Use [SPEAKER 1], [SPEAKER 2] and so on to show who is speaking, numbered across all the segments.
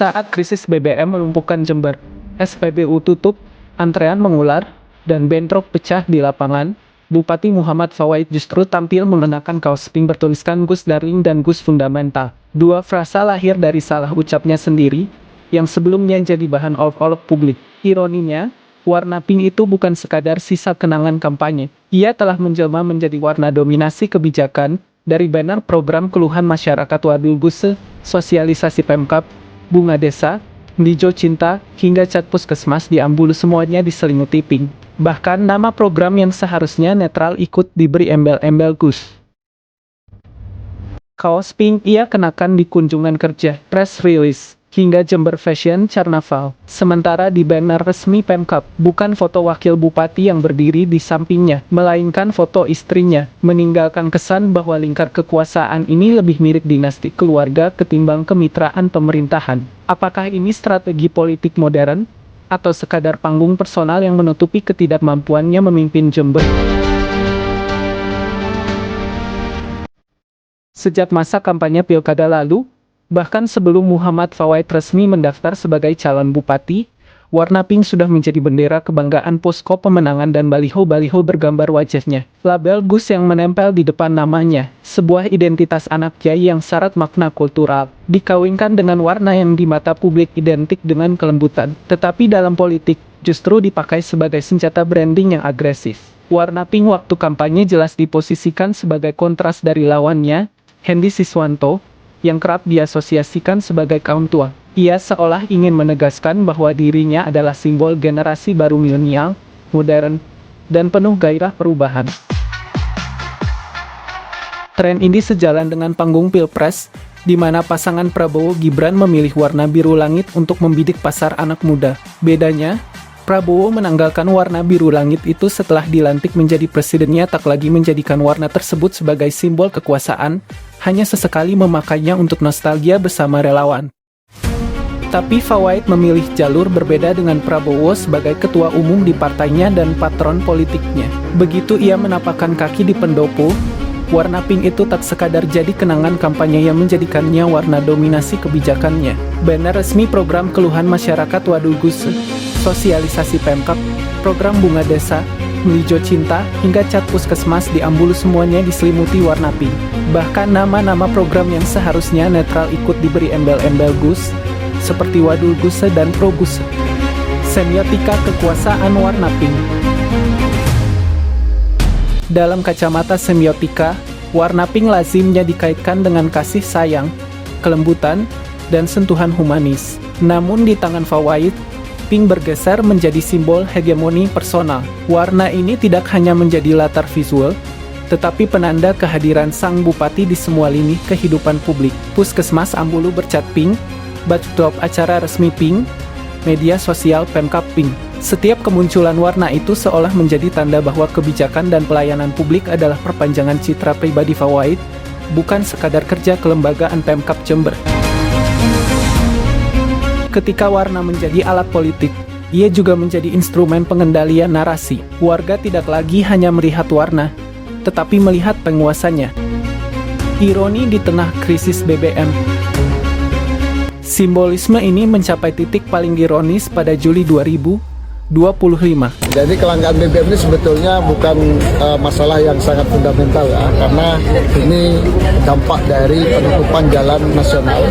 [SPEAKER 1] Saat krisis BBM melumpuhkan Jember, SPBU tutup, antrean mengular, dan bentrok pecah di lapangan, Bupati Muhammad Fawait justru tampil mengenakan kaos pink bertuliskan Gus Darling dan Gus Fundamental. Dua frasa lahir dari salah ucapnya sendiri, yang sebelumnya jadi bahan olok-olok publik. Ironinya, warna pink itu bukan sekadar sisa kenangan kampanye. Ia telah menjelma menjadi warna dominasi kebijakan, dari banner program keluhan masyarakat Wadul Guse, sosialisasi Pemkab, bunga desa, Lijo Cinta, hingga cat puskesmas di Ambulu semuanya diselimuti pink. Bahkan nama program yang seharusnya netral ikut diberi embel-embel Gus. Kaos pink ia kenakan di kunjungan kerja, press release, hingga Jember Fashion Carnaval. Sementara di banner resmi Pemkab, bukan foto wakil bupati yang berdiri di sampingnya, melainkan foto istrinya, meninggalkan kesan bahwa lingkar kekuasaan ini lebih mirip dinasti keluarga ketimbang kemitraan pemerintahan. Apakah ini strategi politik modern? Atau sekadar panggung personal yang menutupi ketidakmampuannya memimpin Jember? Sejak masa kampanye pilkada lalu, bahkan sebelum Muhammad Fawait resmi mendaftar sebagai calon bupati, warna pink sudah menjadi bendera kebanggaan posko pemenangan dan baliho-baliho bergambar wajahnya. Label Gus yang menempel di depan namanya, sebuah identitas anak kiai yang syarat makna kultural, dikawinkan dengan warna yang di mata publik identik dengan kelembutan. Tetapi dalam politik, justru dipakai sebagai senjata branding yang agresif. Warna pink waktu kampanye jelas diposisikan sebagai kontras dari lawannya, Hendy Siswanto, yang kerap diasosiasikan sebagai kaum tua. Ia seolah ingin menegaskan bahwa dirinya adalah simbol generasi baru milenial, modern, dan penuh gairah perubahan. Tren ini sejalan dengan panggung Pilpres, di mana pasangan Prabowo Gibran memilih warna biru langit untuk membidik pasar anak muda. Bedanya, Prabowo menanggalkan warna biru langit itu setelah dilantik menjadi presidennya tak lagi menjadikan warna tersebut sebagai simbol kekuasaan, hanya sesekali memakainya untuk nostalgia bersama relawan. Tapi Fawait memilih jalur berbeda dengan Prabowo sebagai ketua umum di partainya dan patron politiknya. Begitu ia menapakkan kaki di pendopo, warna pink itu tak sekadar jadi kenangan kampanye yang menjadikannya warna dominasi kebijakannya. Banner resmi program keluhan masyarakat Wadul Guse, sosialisasi Pemkab, program bunga desa, Lijo Cinta, hingga cat puskesmas di Ambulu semuanya diselimuti warna pink. Bahkan nama-nama program yang seharusnya netral ikut diberi embel-embel Gus, seperti Wadul Guse dan Pro Guse. Semiotika kekuasaan warna pink. Dalam kacamata semiotika, warna pink lazimnya dikaitkan dengan kasih sayang, kelembutan, dan sentuhan humanis. Namun di tangan Fawait, pink bergeser menjadi simbol hegemoni personal. Warna ini tidak hanya menjadi latar visual, tetapi penanda kehadiran sang bupati di semua lini kehidupan publik. Puskesmas Ambulu bercat pink, backdrop acara resmi pink, media sosial Pemkab pink. Setiap kemunculan warna itu seolah menjadi tanda bahwa kebijakan dan pelayanan publik adalah perpanjangan citra pribadi Fawait, bukan sekadar kerja kelembagaan Pemkab Jember. Ketika warna menjadi alat politik, ia juga menjadi instrumen pengendalian narasi. Warga tidak lagi hanya melihat warna, tetapi melihat penguasanya. Ironi di tengah krisis BBM. Simbolisme ini mencapai titik paling ironis pada Juli 2025.
[SPEAKER 2] Jadi kelangkaan BBM ini sebetulnya bukan masalah yang sangat fundamental ya, karena ini dampak dari penutupan jalan nasional.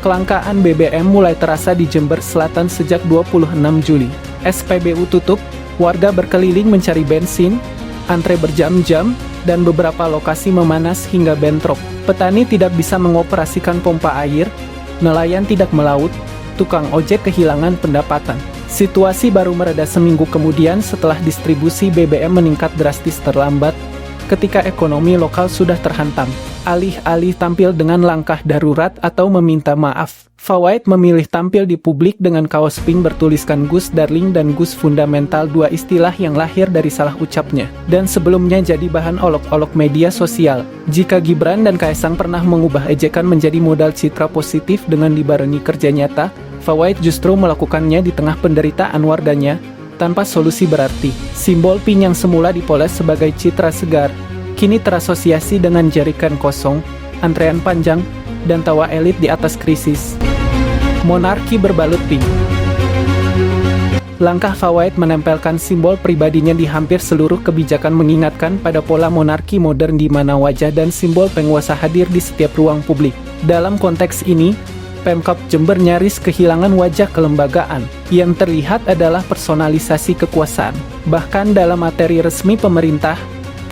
[SPEAKER 1] Kelangkaan BBM mulai terasa di Jember Selatan sejak 26 Juli. SPBU tutup, warga berkeliling mencari bensin, antre berjam-jam, dan beberapa lokasi memanas hingga bentrok. Petani tidak bisa mengoperasikan pompa air, nelayan tidak melaut, tukang ojek kehilangan pendapatan. Situasi baru mereda seminggu kemudian setelah distribusi BBM meningkat drastis terlambat, ketika ekonomi lokal sudah terhantam. Alih-alih tampil dengan langkah darurat atau meminta maaf, Fawait memilih tampil di publik dengan kaos pink bertuliskan Gus Darling dan Gus Fundamental, dua istilah yang lahir dari salah ucapnya, dan sebelumnya jadi bahan olok-olok media sosial. Jika Gibran dan Kaesang pernah mengubah ejekan menjadi modal citra positif dengan dibarengi kerja nyata, Fawait justru melakukannya di tengah penderitaan warganya, tanpa solusi berarti. Simbol pink yang semula dipoles sebagai citra segar, kini terasosiasi dengan jerikan kosong, antrean panjang, dan tawa elit di atas krisis. Monarki berbalut pink. Langkah Fawait menempelkan simbol pribadinya di hampir seluruh kebijakan mengingatkan pada pola monarki modern di mana wajah dan simbol penguasa hadir di setiap ruang publik. Dalam konteks ini, Pemkab Jember nyaris kehilangan wajah kelembagaan. Yang terlihat adalah personalisasi kekuasaan. Bahkan dalam materi resmi pemerintah,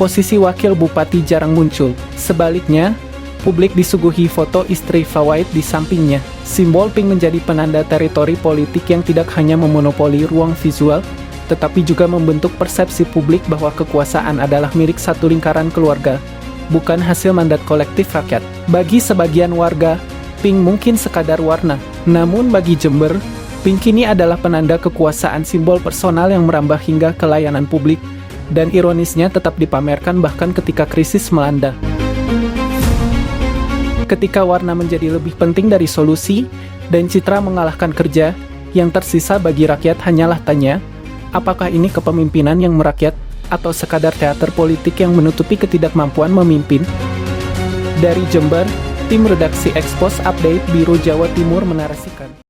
[SPEAKER 1] posisi wakil bupati jarang muncul. Sebaliknya, publik disuguhi foto istri Fawait di sampingnya. Simbol pink menjadi penanda teritori politik yang tidak hanya memonopoli ruang visual, tetapi juga membentuk persepsi publik bahwa kekuasaan adalah milik satu lingkaran keluarga, bukan hasil mandat kolektif rakyat. Bagi sebagian warga, pink mungkin sekadar warna. Namun bagi Jember, pink ini adalah penanda kekuasaan, simbol personal yang merambah hingga ke layanan publik, dan ironisnya tetap dipamerkan bahkan ketika krisis melanda. Ketika warna menjadi lebih penting dari solusi, dan citra mengalahkan kerja, yang tersisa bagi rakyat hanyalah tanya, apakah ini kepemimpinan yang merakyat, atau sekadar teater politik yang menutupi ketidakmampuan memimpin? Dari Jember, tim redaksi Expos Update Biro Jawa Timur menarasikan.